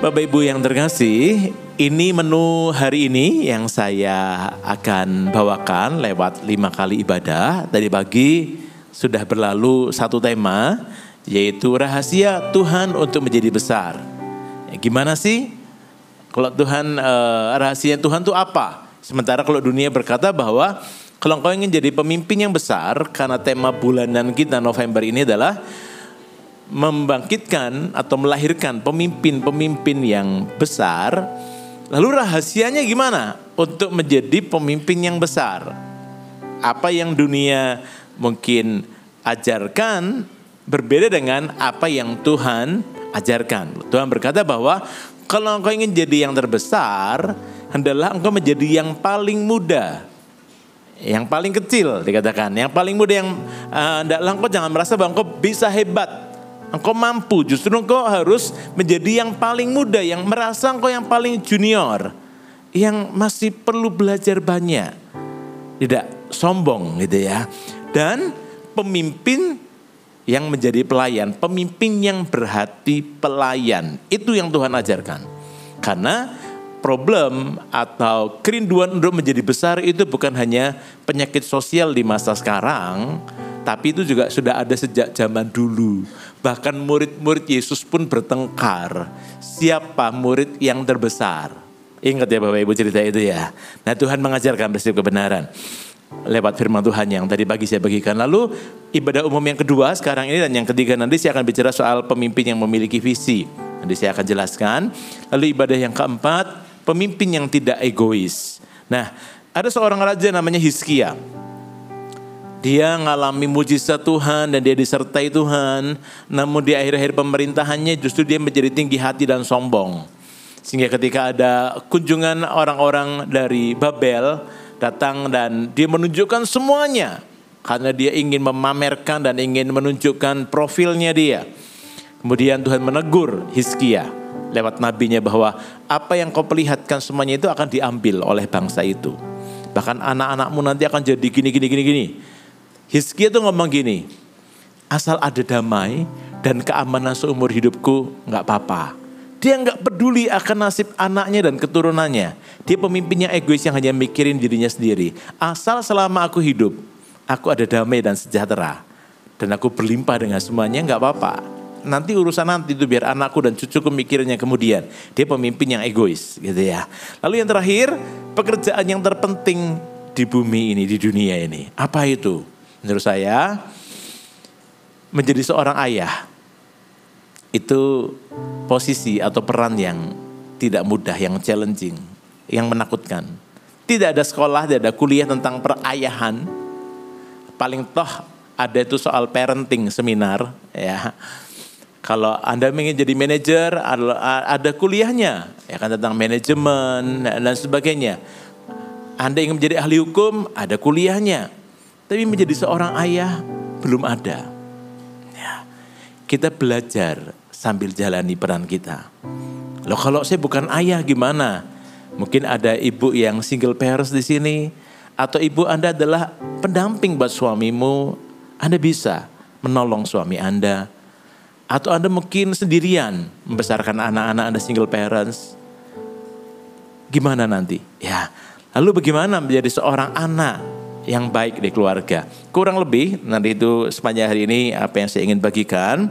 Bapak Ibu yang terkasih, ini menu hari ini yang saya akan bawakan lewat 5 kali ibadah. Tadi pagi sudah berlalu satu tema, yaitu rahasia Tuhan untuk menjadi besar. Gimana sih? Kalau Tuhan, rahasia Tuhan itu apa? Sementara kalau dunia berkata bahwa kalau engkau ingin jadi pemimpin yang besar, karena tema bulanan kita November ini adalah membangkitkan atau melahirkan pemimpin-pemimpin yang besar. Lalu rahasianya gimana untuk menjadi pemimpin yang besar? Apa yang dunia mungkin ajarkan berbeda dengan apa yang Tuhan ajarkan. Tuhan berkata bahwa kalau engkau ingin jadi yang terbesar, hendaklah engkau menjadi yang paling muda, yang paling kecil dikatakan, yang paling muda, yang hendaklah engkau jangan merasa bahwa engkau bisa hebat. Engkau mampu, justru engkau harus menjadi yang paling muda, yang merasa engkau yang paling junior, yang masih perlu belajar banyak, tidak sombong gitu ya. Dan pemimpin yang menjadi pelayan, pemimpin yang berhati pelayan, itu yang Tuhan ajarkan. Karena problem atau kerinduan untuk menjadi besar itu bukan hanya penyakit sosial di masa sekarang, tapi itu juga sudah ada sejak zaman dulu. Bahkan murid-murid Yesus pun bertengkar. Siapa murid yang terbesar? Ingat ya Bapak Ibu cerita itu ya. Nah Tuhan mengajarkan prinsip kebenaran lewat firman Tuhan yang tadi pagi saya bagikan. Lalu ibadah umum yang kedua sekarang ini dan yang ketiga nanti saya akan bicara soal pemimpin yang memiliki visi. Nanti saya akan jelaskan. Lalu ibadah yang keempat, pemimpin yang tidak egois. Nah ada seorang raja namanya Hizkia. Dia mengalami mujizat Tuhan dan dia disertai Tuhan. Namun di akhir-akhir pemerintahannya justru dia menjadi tinggi hati dan sombong. Sehingga ketika ada kunjungan orang-orang dari Babel datang dan dia menunjukkan semuanya. Karena dia ingin memamerkan dan ingin menunjukkan profilnya dia. Kemudian Tuhan menegur Hizkia lewat nabinya bahwa apa yang kau perlihatkan semuanya itu akan diambil oleh bangsa itu. Bahkan anak-anakmu nanti akan jadi gini. Hizkia tuh ngomong gini, asal ada damai dan keamanan seumur hidupku gak apa-apa. Dia gak peduli akan nasib anaknya dan keturunannya. Dia pemimpin yang egois yang hanya mikirin dirinya sendiri. Asal selama aku hidup, aku ada damai dan sejahtera. Dan aku berlimpah dengan semuanya gak apa-apa. Nanti urusan nanti itu biar anakku dan cucuku mikirnya kemudian. Dia pemimpin yang egois gitu ya. Lalu yang terakhir, pekerjaan yang terpenting di bumi ini, di dunia ini. Apa itu? Menurut saya, menjadi seorang ayah itu posisi atau peran yang tidak mudah, yang challenging, yang menakutkan. Tidak ada sekolah, tidak ada kuliah tentang perayahan. Paling toh ada itu soal parenting seminar. Ya. Kalau Anda ingin jadi manajer, ada kuliahnya, ya kan, tentang manajemen dan sebagainya. Anda ingin menjadi ahli hukum, ada kuliahnya. Tapi menjadi seorang ayah belum ada. Ya, kita belajar sambil jalani peran kita. Loh kalau saya bukan ayah gimana? Mungkin ada ibu yang single parents di sini. Atau ibu Anda adalah pendamping buat suamimu. Anda bisa menolong suami Anda. Atau Anda mungkin sendirian membesarkan anak-anak Anda single parents. Gimana nanti? Ya, lalu bagaimana menjadi seorang anak yang baik di keluarga? Kurang lebih nanti itu sepanjang hari ini apa yang saya ingin bagikan.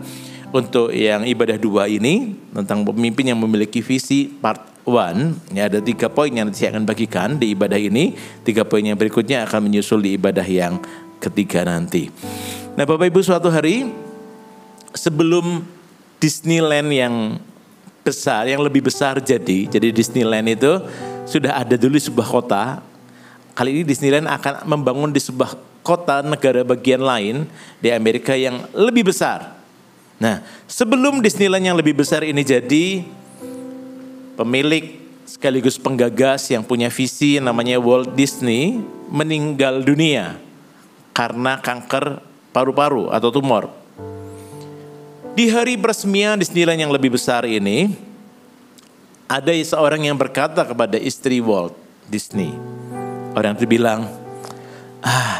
Untuk yang ibadah 2 ini tentang pemimpin yang memiliki visi part 1, ya ada 3 poin yang nanti saya akan bagikan di ibadah ini. 3 poin yang berikutnya akan menyusul di ibadah yang ketiga nanti. Nah Bapak Ibu, suatu hari sebelum Disneyland yang besar, yang lebih besar jadi Disneyland itu sudah ada dulu sebuah kota. Kali ini Disneyland akan membangun di sebuah kota negara bagian lain di Amerika yang lebih besar. Nah, sebelum Disneyland yang lebih besar ini jadi, pemilik sekaligus penggagas yang punya visi namanya Walt Disney meninggal dunia karena kanker paru-paru atau tumor. Di hari peresmian Disneyland yang lebih besar ini, ada seorang yang berkata kepada istri Walt Disney. Orang itu bilang,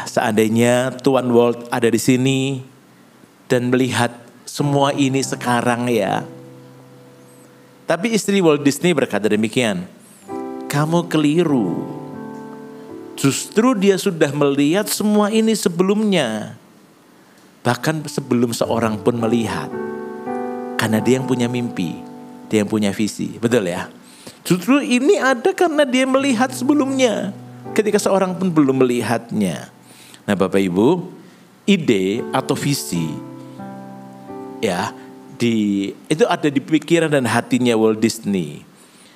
seandainya Tuan Walt ada di sini dan melihat semua ini sekarang ya, Tapi istri Walt Disney berkata demikian, kamu keliru. Justru dia sudah melihat semua ini sebelumnya. Bahkan sebelum seorang pun melihat. Karena dia yang punya mimpi, dia yang punya visi. Betul ya? Justru ini ada karena dia melihat sebelumnya. Ketika seorang pun belum melihatnya. Nah Bapak Ibu, ide atau visi ya itu ada di pikiran dan hatinya Walt Disney.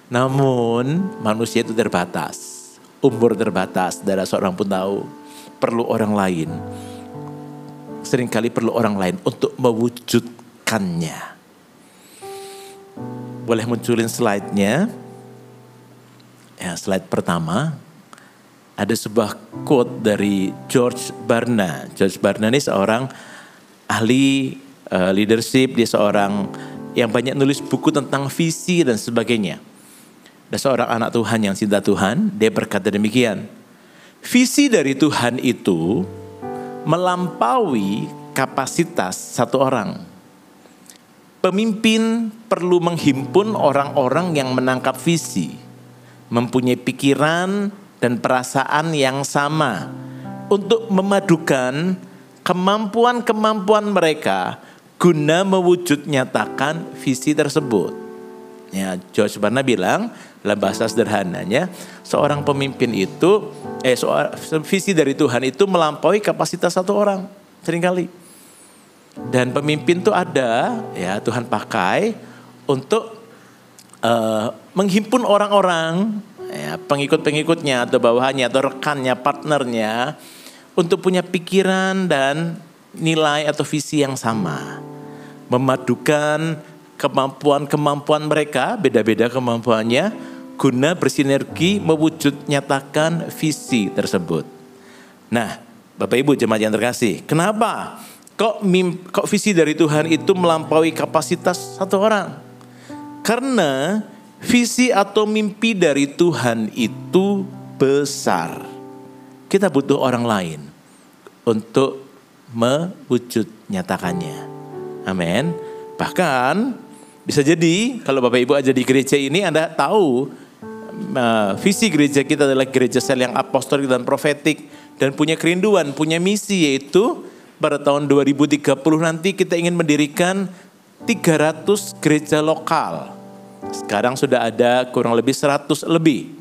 Namun manusia itu terbatas. Umur terbatas, tidak ada seorang pun tahu. Perlu orang lain. Seringkali perlu orang lain untuk mewujudkannya. Boleh munculin slide-nya. Ya, slide pertama. Ada sebuah quote dari George Barna. George Barna ini seorang ahli leadership. Dia seorang yang banyak nulis buku tentang visi dan sebagainya. Ada seorang anak Tuhan yang cinta Tuhan. Dia berkata demikian. Visi dari Tuhan itu melampaui kapasitas satu orang. Pemimpin perlu menghimpun orang-orang yang menangkap visi, mempunyai pikiran dan perasaan yang sama untuk memadukan kemampuan-kemampuan mereka guna mewujud nyatakan visi tersebut. Ya, George Barna bilang dalam bahasa sederhananya, seorang pemimpin itu visi dari Tuhan itu melampaui kapasitas satu orang seringkali. Dan pemimpin itu ada, ya Tuhan pakai untuk menghimpun orang-orang, ya, pengikut-pengikutnya atau bawahannya atau rekannya, partnernya untuk punya pikiran dan nilai atau visi yang sama. Memadukan kemampuan-kemampuan mereka, beda-beda kemampuannya, guna bersinergi mewujud nyatakan visi tersebut. Nah, Bapak Ibu jemaat yang terkasih, kenapa kok visi dari Tuhan itu melampaui kapasitas satu orang? Karena visi atau mimpi dari Tuhan itu besar. Kita butuh orang lain untuk mewujud nyatakannya. Amin. Bahkan bisa jadi kalau Bapak Ibu ada di gereja ini Anda tahu visi gereja kita adalah gereja sel yang apostolik dan profetik dan punya kerinduan, punya misi, yaitu pada tahun 2030 nanti kita ingin mendirikan 300 gereja lokal. Sekarang sudah ada kurang lebih 100 lebih.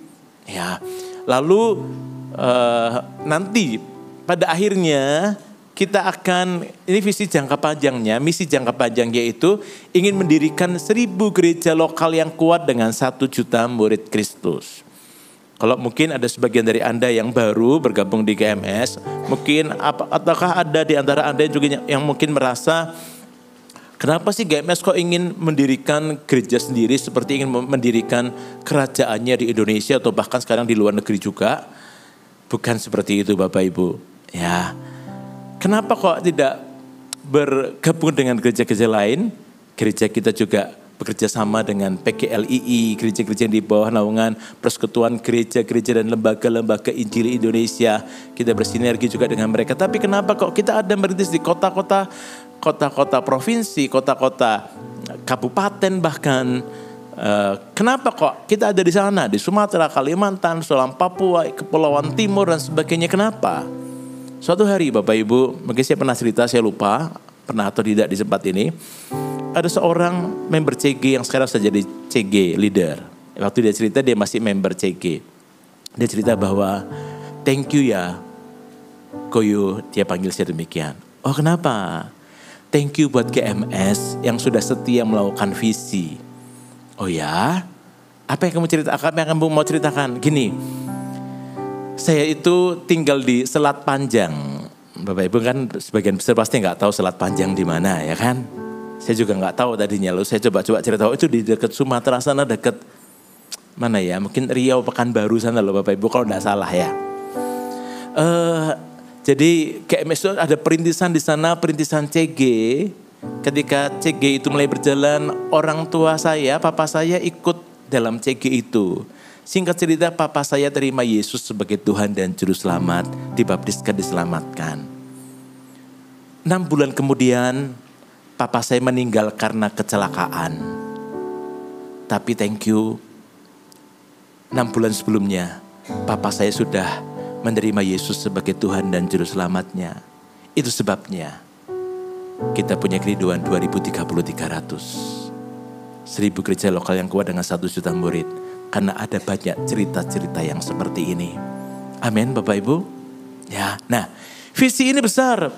Ya. Lalu nanti pada akhirnya kita akan, ini visi jangka panjangnya, misi jangka panjang yaitu ingin mendirikan 1000 gereja lokal yang kuat dengan 1 juta murid Kristus. Kalau mungkin ada sebagian dari Anda yang baru bergabung di GMS, mungkin ataukah ada di antara Anda juga yang mungkin merasa, kenapa sih GMS kok ingin mendirikan gereja sendiri seperti ingin mendirikan kerajaannya di Indonesia atau bahkan sekarang di luar negeri juga? Bukan seperti itu Bapak Ibu. Ya. Kenapa kok tidak bergabung dengan gereja-gereja lain? Gereja kita juga bekerja sama dengan PGLII, gereja-gereja yang di bawah naungan Persekutuan Gereja-Gereja dan Lembaga-Lembaga Injil Indonesia. Kita bersinergi juga dengan mereka. Tapi kenapa kok kita ada merintis di kota-kota provinsi, kota-kota kabupaten bahkan. Kenapa kok kita ada di sana? Di Sumatera, Kalimantan, Sulawesi, Papua, Kepulauan Timur dan sebagainya. Kenapa? Suatu hari Bapak Ibu, mungkin saya pernah cerita, saya lupa pernah atau tidak di tempat ini. Ada seorang member CG yang sekarang sudah jadi CG leader. Waktu dia cerita dia masih member CG. Dia cerita bahwa thank you ya Koyo, dia panggil saya demikian. Oh kenapa? Thank you buat GMS yang sudah setia melakukan visi. Oh ya? Apa yang kamu mau ceritakan? Gini. Saya itu tinggal di Selat Panjang. Bapak Ibu kan sebagian besar pasti nggak tahu Selat Panjang di mana ya kan? Saya juga nggak tahu tadinya. Lalu saya coba cerita, itu di dekat Sumatera sana, dekat mana ya? Mungkin Riau, Pekanbaru sana loh Bapak Ibu kalau nggak salah ya. Jadi GMS itu ada perintisan di sana, perintisan CG. Ketika CG itu mulai berjalan, orang tua saya, papa saya ikut dalam CG itu. Singkat cerita, papa saya terima Yesus sebagai Tuhan dan Juru Selamat, dibaptiskan, diselamatkan. 6 bulan kemudian, papa saya meninggal karena kecelakaan. Tapi thank you, 6 bulan sebelumnya papa saya sudah menerima Yesus sebagai Tuhan dan Juru Selamatnya. Itu sebabnya kita punya kerinduan 2030-300. 1000 gereja lokal yang kuat dengan 1 juta murid. Karena ada banyak cerita-cerita yang seperti ini. Amin Bapak Ibu. Ya, nah visi ini besar.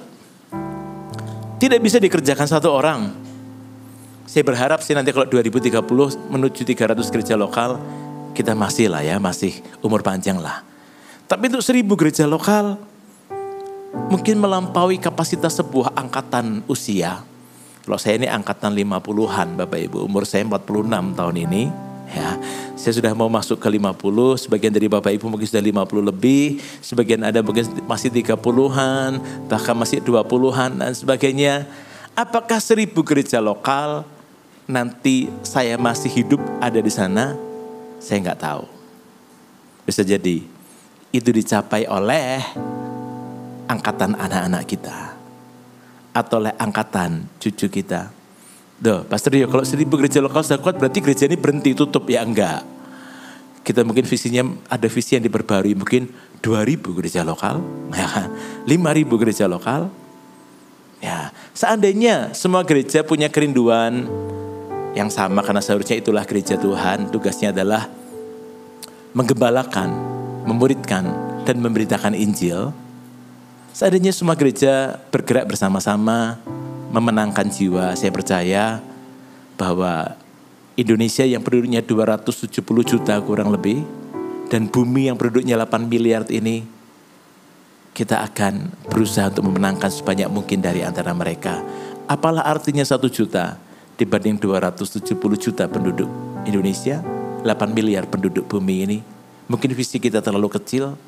Tidak bisa dikerjakan satu orang. Saya berharap sih nanti kalau 2030 menuju 300 gereja lokal, kita masih lah ya, masih umur panjang lah. Tapi untuk 1000 gereja lokal, mungkin melampaui kapasitas sebuah angkatan usia. Kalau saya ini angkatan 50-an Bapak Ibu, umur saya 46 tahun ini. Ya, saya sudah mau masuk ke 50, sebagian dari Bapak Ibu mungkin sudah 50 lebih, sebagian ada mungkin masih 30-an, bahkan masih 20-an dan sebagainya. Apakah 1000 gereja lokal nanti saya masih hidup ada di sana? Saya nggak tahu. Bisa jadi itu dicapai oleh angkatan anak-anak kita atau oleh angkatan cucu kita. Duh, Pastor Rio, kalau 1000 gereja lokal sudah kuat berarti gereja ini berhenti tutup. Ya enggak. Kita mungkin visinya ada visi yang diperbarui, mungkin 2000 gereja lokal, ya, 5000 gereja lokal. Ya, seandainya semua gereja punya kerinduan yang sama, karena seharusnya itulah gereja Tuhan, tugasnya adalah menggembalakan, memuridkan dan memberitakan Injil. Seandainya semua gereja bergerak bersama-sama memenangkan jiwa, saya percaya bahwa Indonesia yang penduduknya 270 juta kurang lebih, dan bumi yang penduduknya 8 miliar ini, kita akan berusaha untuk memenangkan sebanyak mungkin dari antara mereka. Apalah artinya 1 juta dibanding 270 juta penduduk Indonesia, 8 miliar penduduk bumi ini. Mungkin visi kita terlalu kecil,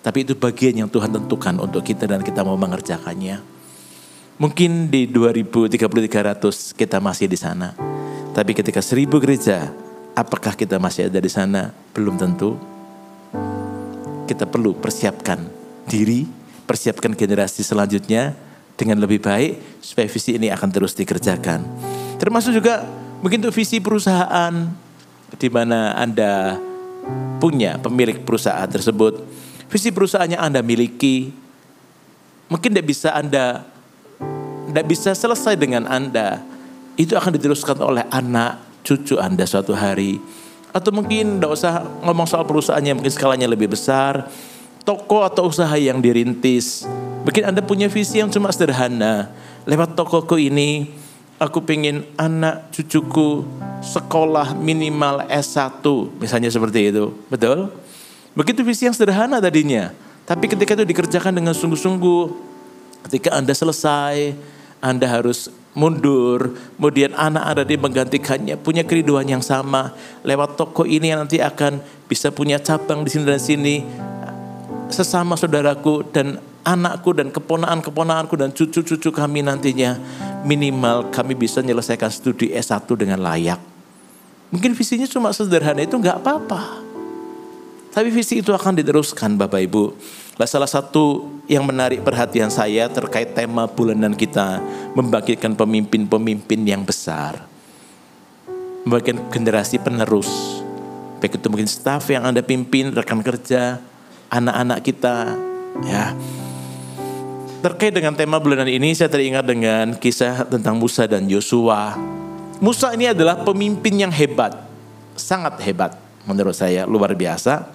tapi itu bagian yang Tuhan tentukan untuk kita dan kita mau mengerjakannya. Mungkin di 2030-300 kita masih di sana. Tapi ketika 1000 gereja, apakah kita masih ada di sana? Belum tentu. Kita perlu persiapkan diri, persiapkan generasi selanjutnya dengan lebih baik supaya visi ini akan terus dikerjakan. Termasuk juga mungkin untuk visi perusahaan di mana Anda punya pemilik perusahaan tersebut. Visi perusahaan yang Anda miliki mungkin tidak bisa selesai dengan Anda. Itu akan diteruskan oleh anak cucu Anda suatu hari. Atau mungkin tidak usah ngomong soal perusahaannya, mungkin skalanya lebih besar. Toko atau usaha yang dirintis. Mungkin Anda punya visi yang cuma sederhana. Lewat tokoku ini, aku pengen anak cucuku sekolah minimal S1. Misalnya seperti itu. Betul? Begitu visi yang sederhana tadinya. Tapi ketika itu dikerjakan dengan sungguh-sungguh, ketika Anda selesai, Anda harus mundur, kemudian anak Anda menggantikannya, punya kerinduan yang sama. Lewat toko ini yang nanti akan bisa punya cabang di sini dan sini. Sesama saudaraku dan anakku dan keponakan-keponakanku dan cucu-cucu kami nantinya, minimal kami bisa menyelesaikan studi S1 dengan layak. Mungkin visinya cuma sederhana itu gak apa-apa. Tapi visi itu akan diteruskan Bapak Ibu. Salah satu yang menarik perhatian saya terkait tema bulanan kita, membangkitkan pemimpin-pemimpin yang besar. Membangkitkan generasi penerus. Baik itu mungkin staf yang Anda pimpin, rekan kerja, anak-anak kita. Ya. Terkait dengan tema bulanan ini saya teringat dengan kisah tentang Musa dan Yosua. Musa ini adalah pemimpin yang hebat. Sangat hebat menurut saya, luar biasa.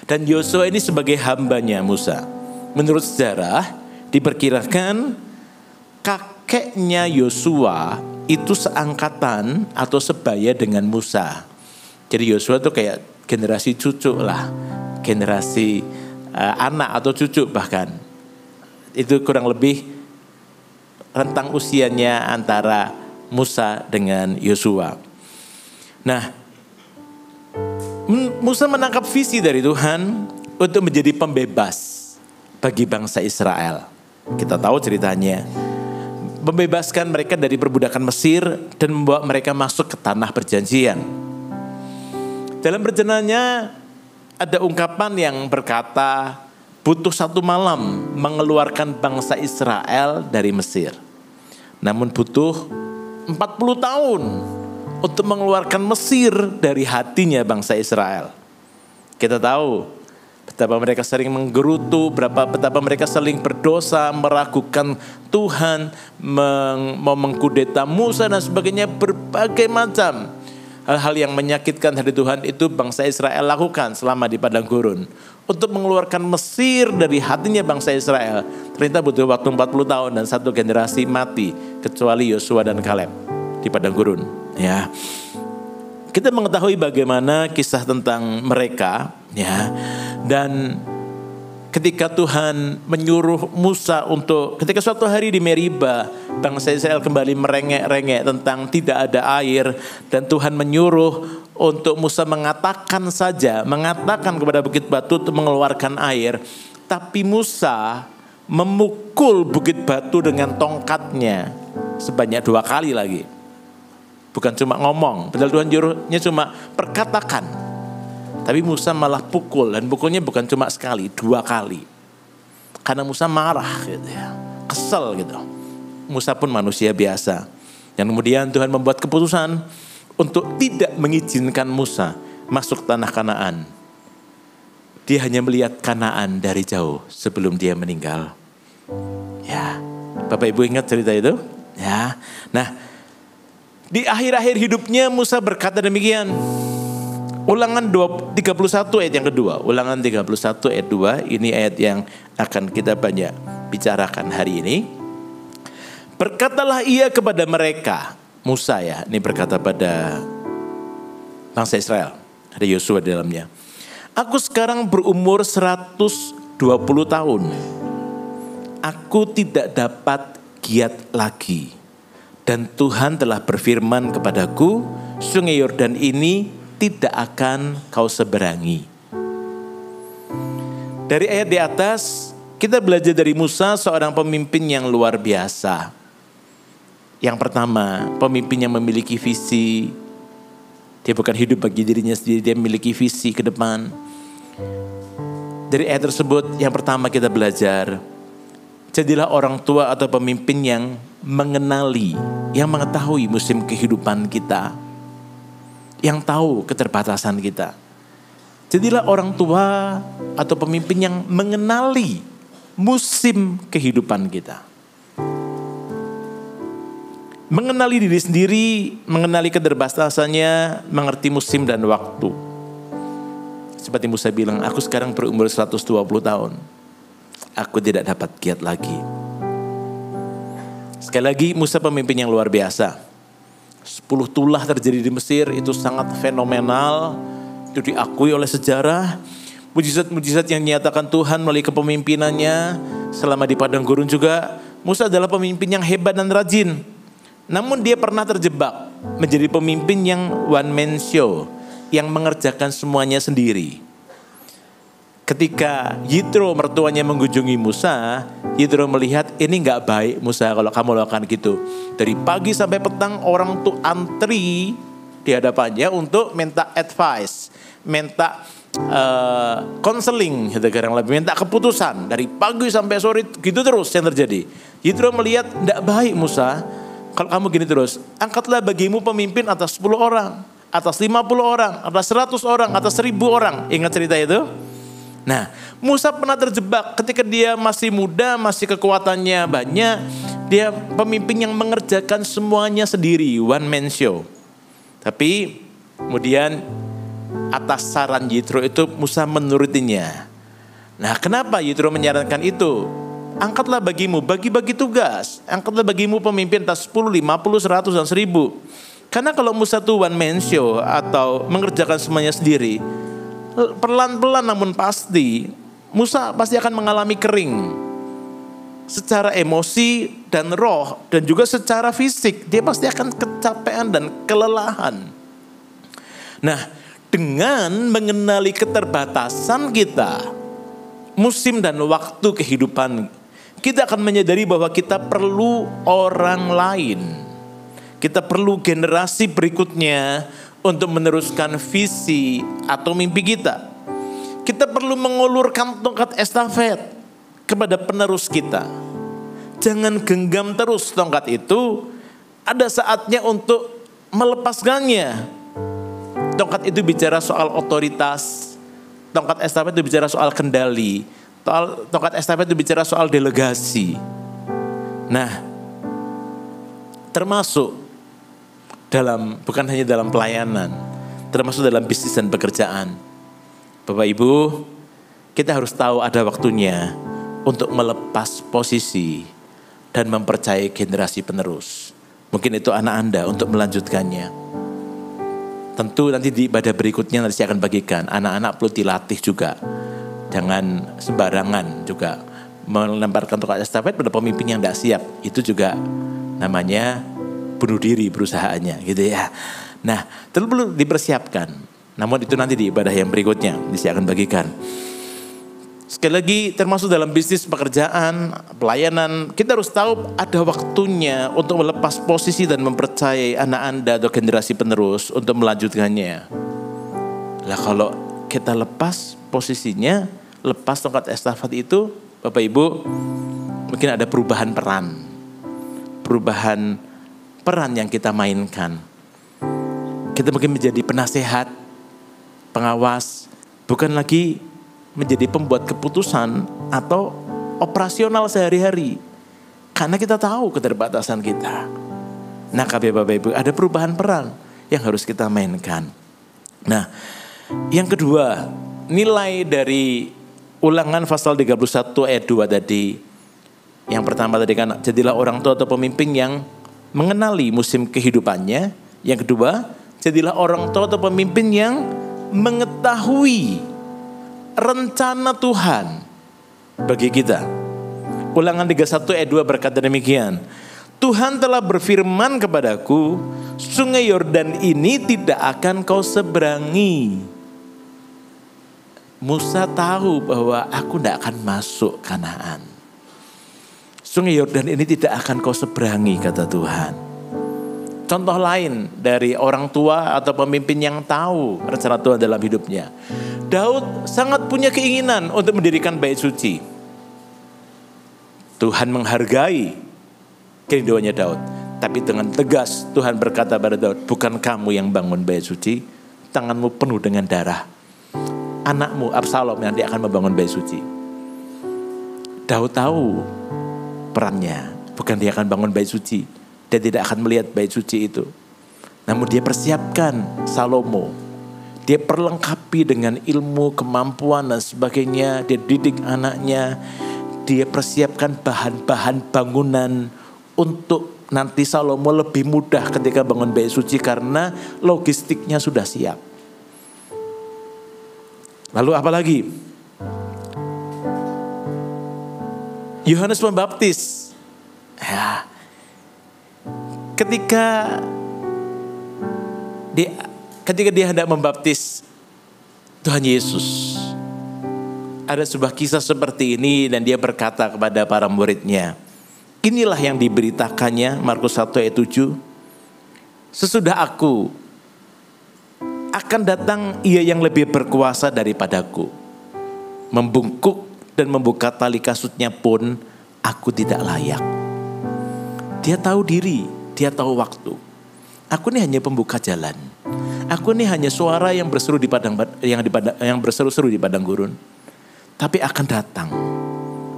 Dan Yosua ini sebagai hambanya Musa. Menurut sejarah diperkirakan kakeknya Yosua itu seangkatan atau sebaya dengan Musa. Jadi Yosua itu kayak generasi cucu lah. Generasi anak atau cucu bahkan. Itu kurang lebih rentang usianya antara Musa dengan Yosua. Nah, Musa menangkap visi dari Tuhan untuk menjadi pembebas bagi bangsa Israel. Kita tahu ceritanya. Membebaskan mereka dari perbudakan Mesir dan membawa mereka masuk ke tanah perjanjian. Dalam perjalanannya ada ungkapan yang berkata, butuh 1 malam mengeluarkan bangsa Israel dari Mesir. Namun butuh 40 tahun untuk mengeluarkan Mesir dari hatinya bangsa Israel. Kita tahu betapa mereka sering menggerutu, betapa mereka sering berdosa, meragukan Tuhan, mau mengkudeta Musa dan sebagainya, berbagai macam hal-hal yang menyakitkan hati Tuhan itu bangsa Israel lakukan selama di padang gurun. Untuk mengeluarkan Mesir dari hatinya bangsa Israel, ternyata butuh waktu 40 tahun dan satu generasi mati kecuali Yosua dan Kaleb di padang gurun. Ya, kita mengetahui bagaimana kisah tentang mereka, ya. Dan ketika Tuhan menyuruh Musa ketika suatu hari di Meriba, bangsa Israel kembali merengek-rengek tentang tidak ada air, dan Tuhan menyuruh untuk Musa mengatakan kepada bukit batu untuk mengeluarkan air. Tapi Musa memukul bukit batu dengan tongkatnya sebanyak 2 kali lagi. Bukan cuma ngomong, padahal Tuhan nyuruhnya cuma perkatakan. Tapi Musa malah pukul, dan pukulnya bukan cuma sekali, 2 kali. Karena Musa marah gitu ya, kesel gitu. Musa pun manusia biasa. Dan kemudian Tuhan membuat keputusan untuk tidak mengizinkan Musa masuk tanah Kanaan. Dia hanya melihat Kanaan dari jauh sebelum dia meninggal. Ya, Bapak Ibu ingat cerita itu? Ya. Nah, di akhir-akhir hidupnya Musa berkata demikian. Ulangan 31 ayat yang kedua. Ulangan 31 ayat 2. Ini ayat yang akan kita banyak bicarakan hari ini. Berkatalah ia kepada mereka. Musa ya, ini berkata pada bangsa Israel. Ada Yosua di dalamnya. Aku sekarang berumur 120 tahun. Aku tidak dapat giat lagi. Dan Tuhan telah berfirman kepadaku, sungai Yordan ini tidak akan kau seberangi. Dari ayat di atas, kita belajar dari Musa, seorang pemimpin yang luar biasa. Yang pertama, pemimpin yang memiliki visi. Dia bukan hidup bagi dirinya sendiri, dia memiliki visi ke depan. Dari ayat tersebut, yang pertama kita belajar, jadilah orang tua atau pemimpin yang mengenali, yang mengetahui musim kehidupan kita, yang tahu keterbatasan kita. Jadilah orang tua atau pemimpin yang mengenali musim kehidupan kita. Mengenali diri sendiri, mengenali keterbatasannya, mengerti musim dan waktu. Seperti Musa bilang, aku sekarang berumur 120 tahun. Aku tidak dapat giat lagi. Sekali lagi, Musa pemimpin yang luar biasa. 10 tulah terjadi di Mesir, itu sangat fenomenal. Itu diakui oleh sejarah. Mujizat-mujizat yang dinyatakan Tuhan melalui kepemimpinannya selama di padang gurun juga. Musa adalah pemimpin yang hebat dan rajin. Namun dia pernah terjebak menjadi pemimpin yang one man show, yang mengerjakan semuanya sendiri. Ketika Yitro mertuanya mengunjungi Musa, Yitro melihat ini gak baik Musa kalau kamu lakukan gitu. Dari pagi sampai petang orang tuh antri di hadapannya untuk minta advice, minta counseling, minta keputusan. Dari pagi sampai sore gitu terus yang terjadi. Yitro melihat gak baik Musa, kalau kamu gini terus, angkatlah bagimu pemimpin atas 10 orang, atas 50 orang, atas 100 orang, atas 1000 orang. Ingat cerita itu? Nah, Musa pernah terjebak ketika dia masih muda, masih kekuatannya banyak. Dia pemimpin yang mengerjakan semuanya sendiri, one man show. Tapi kemudian atas saran Yitro itu Musa menurutinya. Nah, kenapa Yitro menyarankan itu? Angkatlah bagimu, bagi-bagi tugas. Angkatlah bagimu pemimpin atas 10, 50, 100, dan 1000. Karena kalau Musa itu one man show atau mengerjakan semuanya sendiri, pelan-pelan namun pasti, Musa pasti akan mengalami kering. Secara emosi dan roh dan juga secara fisik, dia pasti akan kecapean dan kelelahan. Nah, dengan mengenali keterbatasan kita, musim dan waktu kehidupan, kita akan menyadari bahwa kita perlu orang lain. Kita perlu generasi berikutnya untuk meneruskan visi atau mimpi kita. Kita perlu mengulurkan tongkat estafet kepada penerus kita. Jangan genggam terus tongkat itu. Ada saatnya untuk melepaskannya. Tongkat itu bicara soal otoritas. Tongkat estafet itu bicara soal kendali. Tongkat estafet itu bicara soal delegasi. Nah, termasuk bukan hanya dalam pelayanan, termasuk dalam bisnis dan pekerjaan. Bapak Ibu, kita harus tahu ada waktunya untuk melepas posisi dan mempercayai generasi penerus. Mungkin itu anak Anda untuk melanjutkannya. Tentu nanti di ibadah berikutnya nanti saya akan bagikan. Anak-anak perlu dilatih juga. Jangan sembarangan juga melemparkan tongkat estafet pada pemimpin yang tidak siap. Itu juga namanya bunuh diri perusahaannya gitu ya. Nah, perlu dipersiapkan. Namun itu nanti di ibadah yang berikutnya saya akan bagikan. Sekali lagi, termasuk dalam bisnis, pekerjaan, pelayanan, kita harus tahu ada waktunya untuk melepas posisi dan mempercayai anak Anda atau generasi penerus untuk melanjutkannya. Lah kalau kita lepas posisinya, lepas tongkat estafet itu, Bapak Ibu, mungkin ada perubahan peran yang kita mainkan. Kita mungkin menjadi penasehat, pengawas, bukan lagi menjadi pembuat keputusan atau operasional sehari-hari. Karena kita tahu keterbatasan kita. Nah, Bapak Ibu, ada perubahan peran yang harus kita mainkan. Nah, yang kedua, nilai dari Ulangan pasal 31 ayat 2 tadi. Yang pertama tadi kan, jadilah orang tua atau pemimpin yang mengenali musim kehidupannya. Yang kedua, jadilah orang tua atau pemimpin yang mengetahui rencana Tuhan bagi kita. Ulangan 31 ayat 2 berkata demikian. Tuhan telah berfirman kepadaku, sungai Yordan ini tidak akan kau seberangi. Musa tahu bahwa aku tidak akan masuk Kanaan. Sungai Yordan ini tidak akan kau seberangi, kata Tuhan. Contoh lain dari orang tua atau pemimpin yang tahu rencana Tuhan dalam hidupnya. Daud sangat punya keinginan untuk mendirikan bait suci. Tuhan menghargai kerinduannya Daud. Tapi dengan tegas Tuhan berkata pada Daud, bukan kamu yang bangun bait suci, tanganmu penuh dengan darah. Anakmu Absalom yang dia akan membangun bait suci. Daud tahu perannya, bukan dia akan bangun bait suci. Dia tidak akan melihat bait suci itu. Namun dia persiapkan Salomo. Dia perlengkapi dengan ilmu, kemampuan dan sebagainya. Dia didik anaknya. Dia persiapkan bahan-bahan bangunan untuk nanti Salomo lebih mudah ketika bangun bait suci karena logistiknya sudah siap. Lalu apa lagi? Yohanes Pembaptis. Ya. Ketika dia hendak membaptis Tuhan Yesus, ada sebuah kisah seperti ini dan dia berkata kepada para muridnya, inilah yang diberitakannya, Markus 1 ayat 7, sesudah aku akan datang ia yang lebih berkuasa daripadaku, membungkuk dan membuka tali kasutnya pun aku tidak layak. Dia tahu diri, dia tahu waktu. Aku ini hanya pembuka jalan. Aku ini hanya suara yang berseru di yang berseru-seru di padang gurun. Tapi akan datang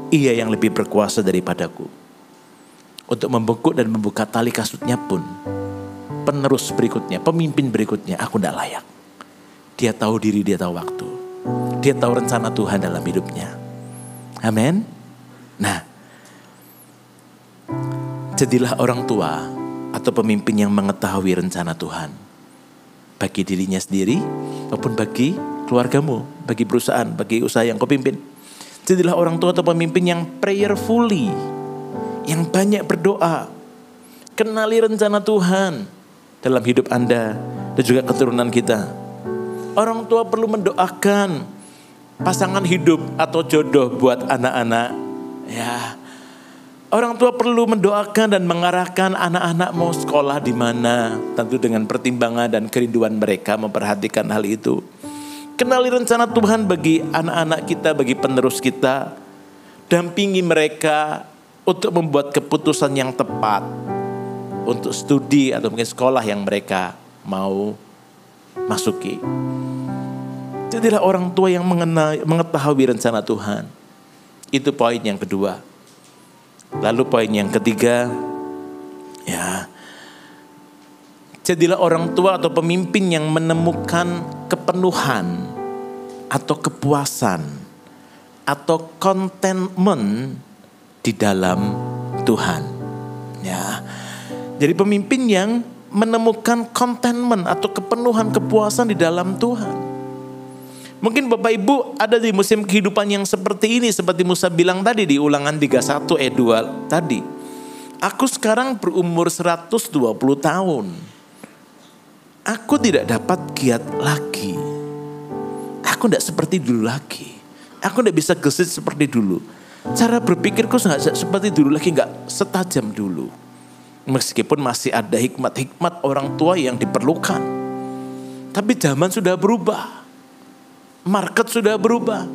ia yang lebih berkuasa daripadaku. Untuk membungkuk dan membuka tali kasutnya pun penerus berikutnya, pemimpin berikutnya aku tidak layak. Dia tahu diri, dia tahu waktu. Dia tahu rencana Tuhan dalam hidupnya. Amin. Nah, jadilah orang tua atau pemimpin yang mengetahui rencana Tuhan. Bagi dirinya sendiri maupun bagi keluargamu, bagi perusahaan, bagi usaha yang kau pimpin. Jadilah orang tua atau pemimpin yang prayerfully, yang banyak berdoa. Kenali rencana Tuhan dalam hidup Anda dan juga keturunan kita. Orang tua perlu mendoakan pasangan hidup atau jodoh buat anak-anak. Ya. Orang tua perlu mendoakan dan mengarahkan anak-anak mau sekolah di mana, tentu dengan pertimbangan dan kerinduan mereka memperhatikan hal itu. Kenali rencana Tuhan bagi anak-anak kita, bagi penerus kita. Dampingi mereka untuk membuat keputusan yang tepat untuk studi atau mungkin sekolah yang mereka mau masuki. Jadilah orang tua yang mengetahui rencana Tuhan. Itu poin yang kedua. Lalu poin yang ketiga, ya, jadilah orang tua atau pemimpin yang menemukan kepenuhan atau kepuasan atau contentment di dalam Tuhan. Ya, jadi pemimpin yang menemukan contentment atau kepenuhan, kepuasan di dalam Tuhan. Mungkin Bapak Ibu ada di musim kehidupan yang seperti ini, seperti Musa bilang tadi di Ulangan 31 ayat 2 tadi. Aku sekarang berumur 120 tahun. Aku tidak dapat giat lagi. Aku tidak seperti dulu lagi. Aku tidak bisa gesit seperti dulu. Cara berpikirku nggak seperti dulu lagi, nggak setajam dulu. Meskipun masih ada hikmat-hikmat orang tua yang diperlukan. Tapi zaman sudah berubah. Market sudah berubah.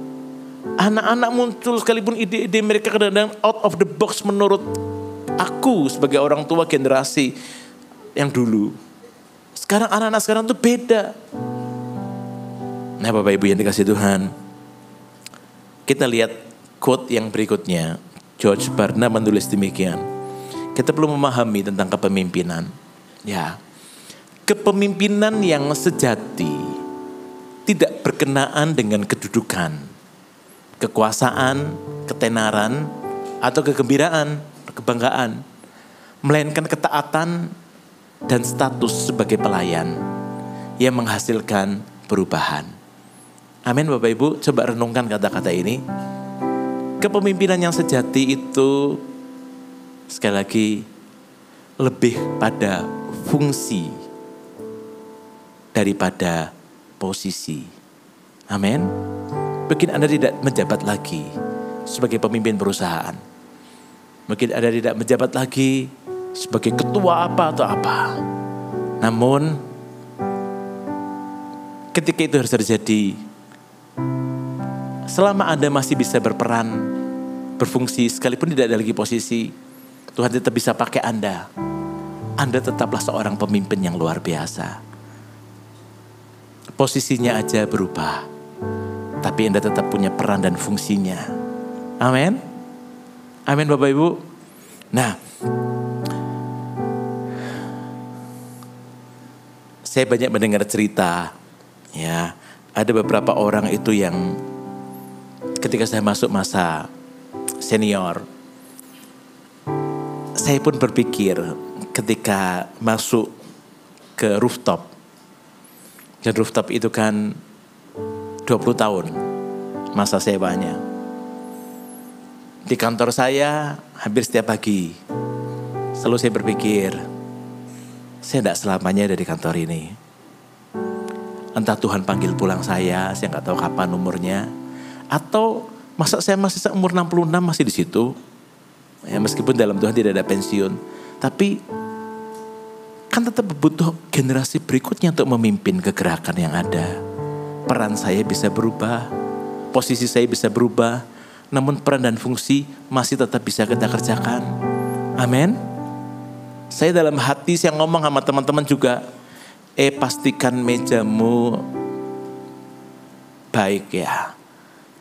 Anak-anak muncul sekalipun ide-ide mereka kadang-kadang out of the box menurut aku sebagai orang tua generasi yang dulu. Sekarang anak-anak sekarang tuh beda. Nah Bapak Ibu yang dikasih Tuhan, kita lihat quote yang berikutnya. George Barna menulis demikian. Kita perlu memahami tentang kepemimpinan. Ya, kepemimpinan yang sejati tidak berkenaan dengan kedudukan, kekuasaan, ketenaran, atau kegembiraan, kebanggaan. Melainkan ketaatan dan status sebagai pelayan yang menghasilkan perubahan. Amin Bapak Ibu, coba renungkan kata-kata ini. Kepemimpinan yang sejati itu sekali lagi lebih pada fungsi daripada posisi. Amin. Mungkin Anda tidak menjabat lagi sebagai pemimpin perusahaan. Mungkin Anda tidak menjabat lagi sebagai ketua apa atau apa. Namun ketika itu harus terjadi, selama Anda masih bisa berperan, berfungsi sekalipun tidak ada lagi posisi, Tuhan tetap bisa pakai Anda. Anda tetaplah seorang pemimpin yang luar biasa. Posisinya aja berubah, tapi Anda tetap punya peran dan fungsinya. Amin. Amin Bapak Ibu. Nah, saya banyak mendengar cerita, ya, ada beberapa orang itu yang ketika saya masuk masa senior, saya pun berpikir ketika masuk ke rooftop. Dan rooftop itu kan 20 tahun masa sewanya. Di kantor saya hampir setiap pagi selalu saya berpikir, saya tidak selamanya ada di kantor ini. Entah Tuhan panggil pulang saya nggak tahu kapan umurnya. Atau masa saya masih umur 66 masih di situ. Ya, meskipun dalam Tuhan tidak ada pensiun. Tapi kan tetap butuh generasi berikutnya untuk memimpin kegerakan yang ada. Peran saya bisa berubah, posisi saya bisa berubah, namun peran dan fungsi masih tetap bisa kita kerjakan. Amin. Saya dalam hati saya ngomong sama teman-teman juga, pastikan mejamu baik ya.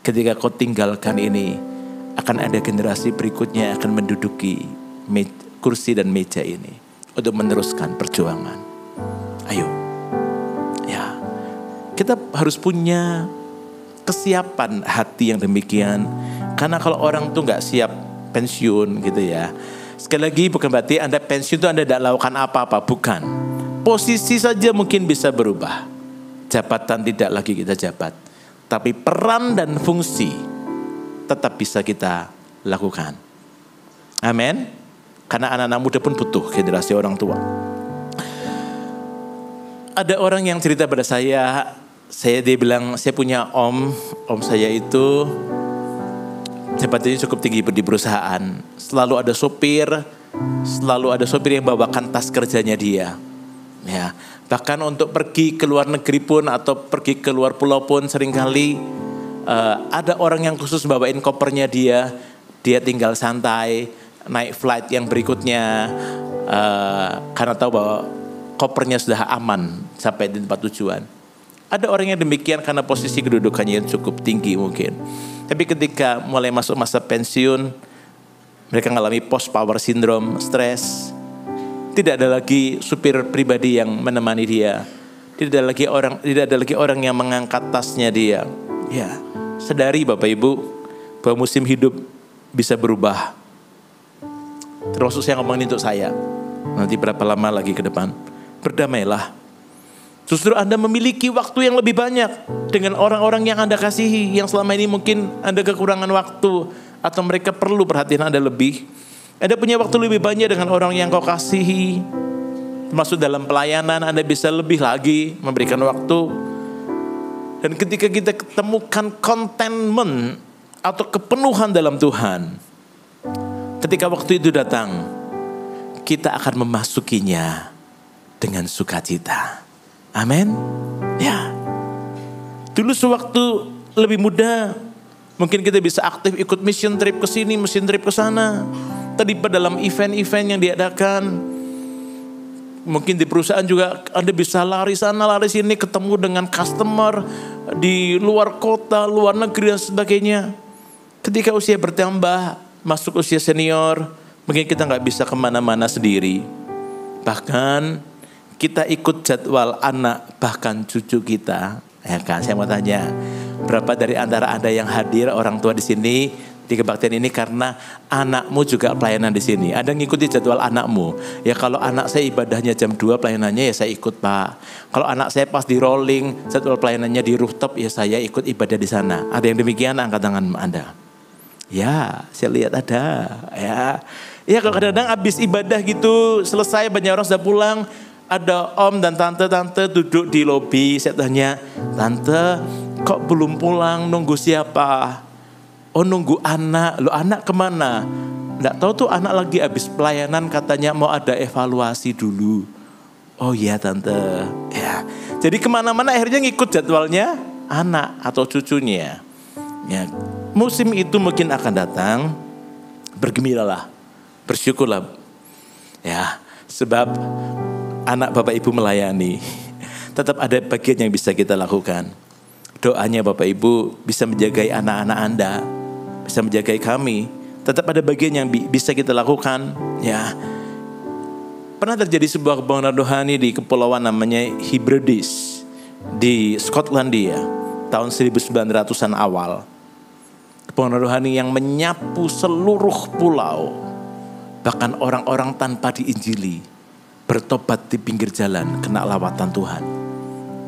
Ketika kau tinggalkan ini, akan ada generasi berikutnya yang akan menduduki kursi dan meja ini untuk meneruskan perjuangan. Ayo. Ya. Kita harus punya kesiapan hati yang demikian. Karena kalau orang tuh gak siap pensiun gitu ya. Sekali lagi bukan berarti Anda pensiun itu Anda tidak lakukan apa-apa. Bukan. Posisi saja mungkin bisa berubah. Jabatan tidak lagi kita jabat. Tapi peran dan fungsi tetap bisa kita lakukan. Amin. Karena anak-anak muda pun butuh generasi orang tua. Ada orang yang cerita pada saya dia bilang, saya punya om saya itu jabatannya cukup tinggi di perusahaan. Selalu ada sopir yang bawakan tas kerjanya dia. Ya, bahkan untuk pergi ke luar negeri pun atau pergi ke luar pulau pun seringkali ada orang yang khusus bawain kopernya dia tinggal santai. Naik flight yang berikutnya karena tahu bahwa kopernya sudah aman sampai di tempat tujuan. Ada orang yang demikian karena posisi kedudukannya yang cukup tinggi mungkin. Tapi ketika mulai masuk masa pensiun, mereka mengalami post power syndrome, stres. Tidak ada lagi supir pribadi yang menemani dia. Tidak ada lagi orang yang mengangkat tasnya dia. Ya, sadari Bapak Ibu bahwa musim hidup bisa berubah. Termasuk saya ngomongin untuk saya. Nanti berapa lama lagi ke depan. Berdamailah. Justru Anda memiliki waktu yang lebih banyak dengan orang-orang yang Anda kasihi, yang selama ini mungkin Anda kekurangan waktu atau mereka perlu perhatian Anda lebih. Anda punya waktu lebih banyak dengan orang yang kau kasihi. Termasuk dalam pelayanan Anda bisa lebih lagi memberikan waktu. Dan ketika kita ketemukan contentment atau kepenuhan dalam Tuhan, ketika waktu itu datang, kita akan memasukinya dengan sukacita. Amin. Ya. Dulu sewaktu lebih muda, mungkin kita bisa aktif ikut mission trip ke sini, mission trip ke sana. Terlibat dalam event-event yang diadakan. Mungkin di perusahaan juga Anda bisa lari sana, lari sini, ketemu dengan customer di luar kota, luar negeri dan sebagainya. Ketika usia bertambah, masuk usia senior, mungkin kita nggak bisa kemana-mana sendiri. Bahkan kita ikut jadwal anak, bahkan cucu kita. Ya kan, saya mau tanya, berapa dari antara Anda yang hadir orang tua di sini di kebaktian ini karena anakmu juga pelayanan di sini? Anda ngikuti jadwal anakmu. Ya kalau anak saya ibadahnya jam 2 pelayanannya ya saya ikut Pak. Kalau anak saya pas di rolling jadwal pelayanannya di rooftop ya saya ikut ibadah di sana. Ada yang demikian? Angkat tangan Anda. Ya, saya lihat ada. Ya kalau kadang-kadang habis ibadah gitu selesai banyak orang sudah pulang. Ada om dan tante duduk di lobi. Saya tanya, tante kok belum pulang, nunggu siapa? Oh nunggu anak. Loh anak kemana? Nggak tahu tuh anak lagi habis pelayanan katanya mau ada evaluasi dulu. Oh iya tante. Ya. Jadi kemana-mana akhirnya ngikut jadwalnya anak atau cucunya. Ya. Musim itu mungkin akan datang. Bergembiralah, bersyukurlah. Ya, sebab anak Bapak Ibu melayani, tetap ada bagian yang bisa kita lakukan. Doanya Bapak Ibu bisa menjagai anak-anak Anda, bisa menjagai kami. Tetap ada bagian yang bisa kita lakukan. Ya, pernah terjadi sebuah kebangunan rohani di kepulauan namanya Hebrides di Skotlandia tahun 1900-an awal. Kebangunan rohani yang menyapu seluruh pulau, bahkan orang-orang tanpa diinjili bertobat di pinggir jalan, kena lawatan Tuhan.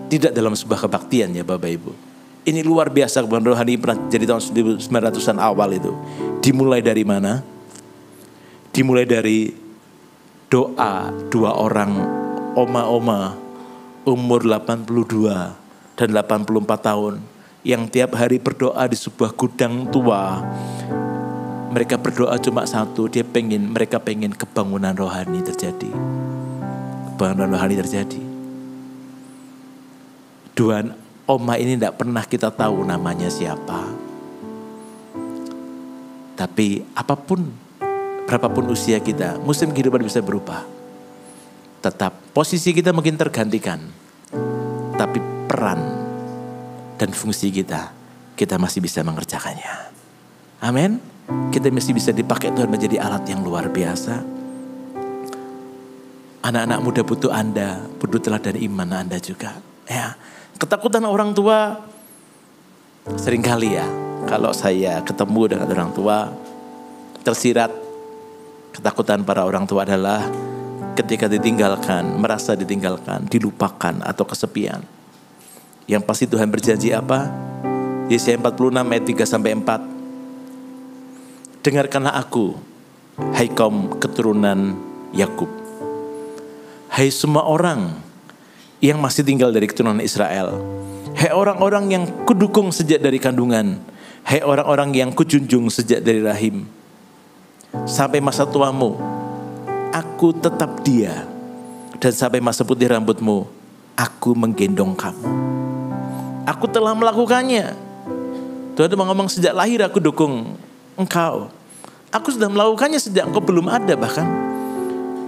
Tidak dalam sebuah kebaktian ya Bapak Ibu. Ini luar biasa kebangunan rohani pernah jadi tahun 1900-an awal itu. Dimulai dari mana? Dimulai dari doa 2 orang oma-oma umur 82 dan 84 tahun. Yang tiap hari berdoa di sebuah gudang tua. Mereka berdoa cuma satu, mereka pengen kebangunan rohani terjadi. Kebangunan rohani terjadi. 2 oma ini tidak pernah kita tahu namanya siapa. Tapi berapapun usia kita, musim kehidupan bisa berubah. Tetap posisi kita mungkin tergantikan. Tapi peran dan fungsi kita masih bisa mengerjakannya. Amin. Kita masih bisa dipakai Tuhan menjadi alat yang luar biasa. Anak-anak muda butuh Anda, butuh teladan iman Anda juga. Ya, ketakutan orang tua seringkali ya. Kalau saya ketemu dengan orang tua, tersirat ketakutan para orang tua adalah ketika ditinggalkan, merasa ditinggalkan, dilupakan atau kesepian. Yang pasti Tuhan berjanji apa? Yesaya 46 ayat 3-4. Dengarkanlah aku, hai kaum keturunan Yakub. Hai semua orang yang masih tinggal dari keturunan Israel. Hai orang-orang yang kudukung sejak dari kandungan. Hai orang-orang yang kujunjung sejak dari rahim. Sampai masa tuamu, aku tetap dia. Dan sampai masa putih rambutmu, aku menggendong kamu. Aku telah melakukannya. Tuhan itu ngomong sejak lahir aku dukung engkau. Aku sudah melakukannya sejak engkau belum ada bahkan.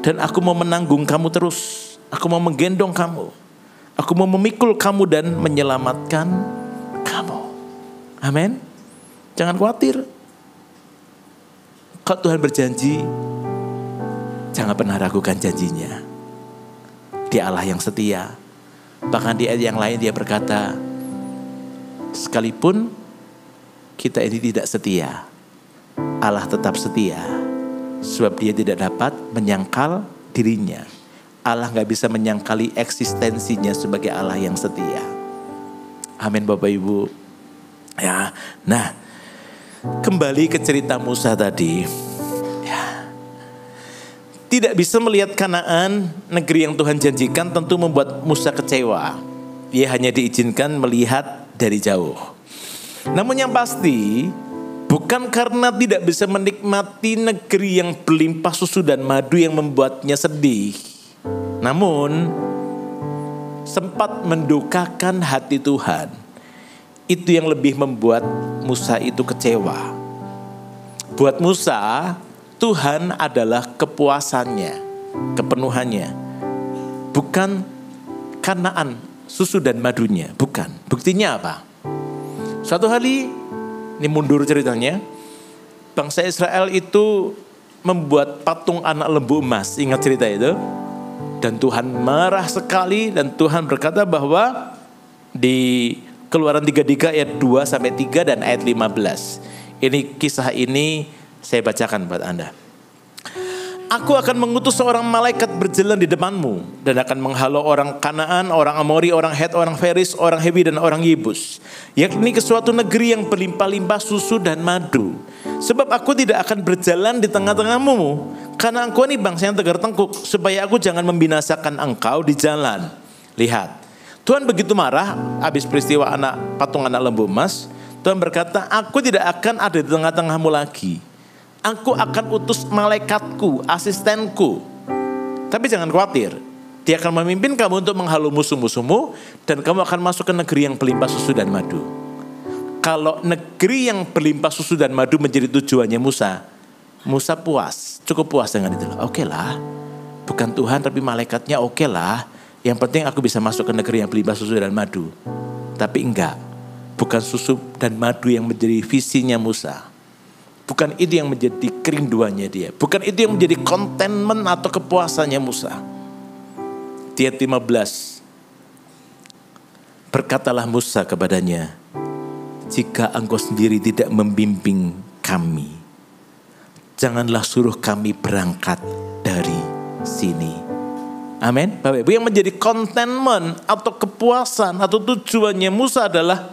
Dan aku mau menanggung kamu terus. Aku mau menggendong kamu. Aku mau memikul kamu dan menyelamatkan kamu. Amin. Jangan khawatir. Kalau Tuhan berjanji, jangan pernah ragukan janjinya. Dia Allah yang setia. Bahkan di ayat yang lain dia berkata, sekalipun kita ini tidak setia, Allah tetap setia. Sebab dia tidak dapat menyangkal dirinya. Allah gak bisa menyangkali eksistensinya sebagai Allah yang setia. Amin Bapak Ibu. Ya, nah kembali ke cerita Musa tadi. Ya, tidak bisa melihat Kanaan, negeri yang Tuhan janjikan, tentu membuat Musa kecewa. Dia hanya diizinkan melihat dari jauh. Namun yang pasti, bukan karena tidak bisa menikmati negeri yang berlimpah susu dan madu yang membuatnya sedih. Namun, sempat mendukakan hati Tuhan. Itu yang lebih membuat Musa itu kecewa. Buat Musa, Tuhan adalah kepuasannya, kepenuhannya. Bukan Kanaan, susu dan madunya, bukan. Buktinya apa? Suatu hari, ini mundur ceritanya, bangsa Israel itu membuat patung anak lembu emas. Ingat cerita itu? Dan Tuhan marah sekali dan Tuhan berkata bahwa di Keluaran 33 ayat 2-3 dan ayat 15. Kisah ini saya bacakan buat Anda. Aku akan mengutus seorang malaikat berjalan di depanmu dan akan menghalau orang Kanaan, orang Amori, orang Het, orang Feris, orang Hewi dan orang Yebus, yakni ke suatu negeri yang berlimpah-limpah susu dan madu. Sebab aku tidak akan berjalan di tengah-tengahmu, karena engkau ini bangsa yang tegar tengkuk, supaya aku jangan membinasakan engkau di jalan. Lihat, Tuhan begitu marah habis peristiwa patung anak lembu emas. Tuhan berkata, aku tidak akan ada di tengah-tengahmu lagi. Aku akan utus malaikatku, asistenku. Tapi jangan khawatir, dia akan memimpin kamu untuk menghalau musuh-musuhmu, dan kamu akan masuk ke negeri yang berlimpah susu dan madu. Kalau negeri yang berlimpah susu dan madu menjadi tujuannya Musa, Musa puas, cukup puas dengan itu. Oke lah, bukan Tuhan tapi malaikatnya, oke lah. Yang penting aku bisa masuk ke negeri yang berlimpah susu dan madu. Tapi enggak, bukan susu dan madu yang menjadi visinya Musa. Bukan itu yang menjadi kerinduannya dia. Bukan itu yang menjadi contentment atau kepuasannya Musa. Di ayat 15, berkatalah Musa kepadanya, jika engkau sendiri tidak membimbing kami, janganlah suruh kami berangkat dari sini. Amin. Bapak Ibu, yang menjadi contentment atau kepuasan atau tujuannya Musa adalah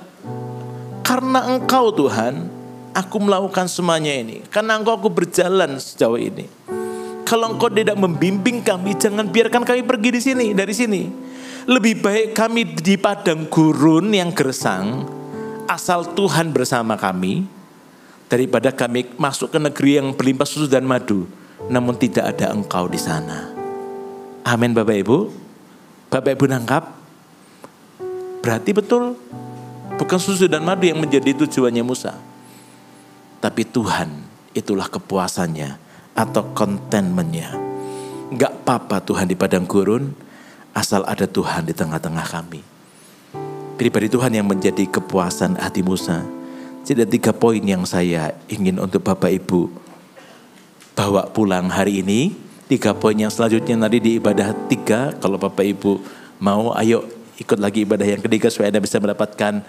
karena engkau Tuhan, aku melakukan semuanya ini. Karena engkau aku berjalan sejauh ini. Kalau engkau tidak membimbing kami, jangan biarkan kami pergi dari sini. Lebih baik kami di padang gurun yang gersang, asal Tuhan bersama kami, daripada kami masuk ke negeri yang berlimpah susu dan madu, namun tidak ada engkau di sana. Amin Bapak Ibu. Bapak Ibu nangkap? Berarti betul, bukan susu dan madu yang menjadi tujuannya Musa. Tapi Tuhan itulah kepuasannya atau contentmentnya. Gak apa-apa Tuhan di padang gurun, asal ada Tuhan di tengah-tengah kami. Pribadi Tuhan yang menjadi kepuasan hati Musa. Jadi 3 poin yang saya ingin untuk Bapak Ibu bawa pulang hari ini. 3 poin yang selanjutnya nanti di ibadah 3. Kalau Bapak Ibu mau, ayo ikut lagi ibadah yang ketiga supaya Anda bisa mendapatkan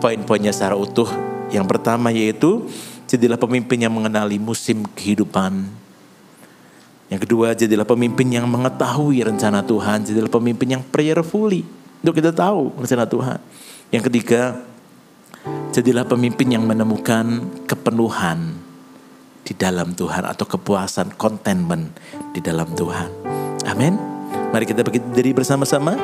poin-poinnya secara utuh. Yang pertama yaitu, jadilah pemimpin yang mengenali musim kehidupan. Yang kedua, jadilah pemimpin yang mengetahui rencana Tuhan. Jadilah pemimpin yang prayerfully, untuk kita tahu rencana Tuhan. Yang ketiga, jadilah pemimpin yang menemukan kepenuhan di dalam Tuhan atau kepuasan, contentment di dalam Tuhan. Amin. Mari kita berdiri bersama-sama.